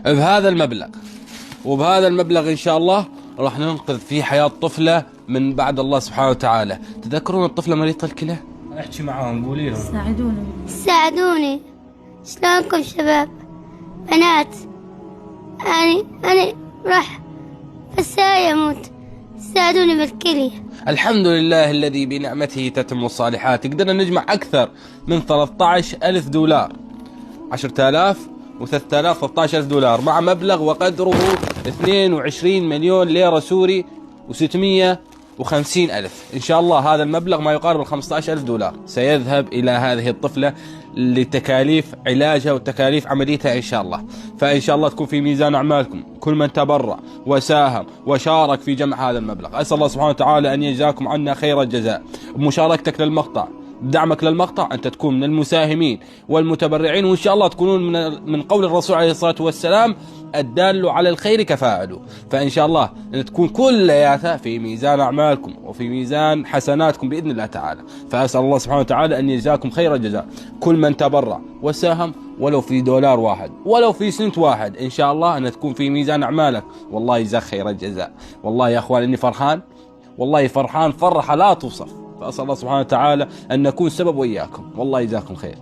بهذا المبلغ، وبهذا المبلغ إن شاء الله راح ننقذ فيه حياة طفلة من بعد الله سبحانه وتعالى. تذكرون الطفلة مريضة الكلى؟ احكي معاهم، قولي لهم ساعدوني. شلونكم شباب بنات؟ أنا راح بس يموت، ساعدوني بالكلية. الحمد لله الذي بنعمته تتم الصالحات. قدرنا نجمع أكثر من 13,000 دولار، 10,000 و3,000 13,000 دولار، مع مبلغ وقدره 22 مليون ليرة سوري و650,000. إن شاء الله هذا المبلغ ما يقارب 15,000 دولار سيذهب إلى هذه الطفلة لتكاليف علاجها وتكاليف عمليتها إن شاء الله. فإن شاء الله تكون في ميزان أعمالكم كل من تبرع وساهم وشارك في جمع هذا المبلغ. أسأل الله سبحانه وتعالى أن يجزاكم عنا خير الجزاء بمشاركتك للمقطع، بدعمك للمقطع، أنت تكون من المساهمين والمتبرعين، وإن شاء الله تكونون من قول الرسول عليه الصلاة والسلام: الدال على الخير كفاعله. فإن شاء الله أن تكون كلياتها في ميزان أعمالكم وفي ميزان حسناتكم بإذن الله تعالى. فأسأل الله سبحانه وتعالى أن يجزاكم خير الجزاء كل من تبرع وساهم، ولو في دولار واحد ولو في سنت واحد، إن شاء الله أن تكون في ميزان أعمالك، والله يجزاك خير الجزاء. والله يا أخوان إني فرحان، والله فرحان فرحة لا توصف. فأسأل الله سبحانه وتعالى أن نكون سبب وإياكم، والله يجزاكم خير.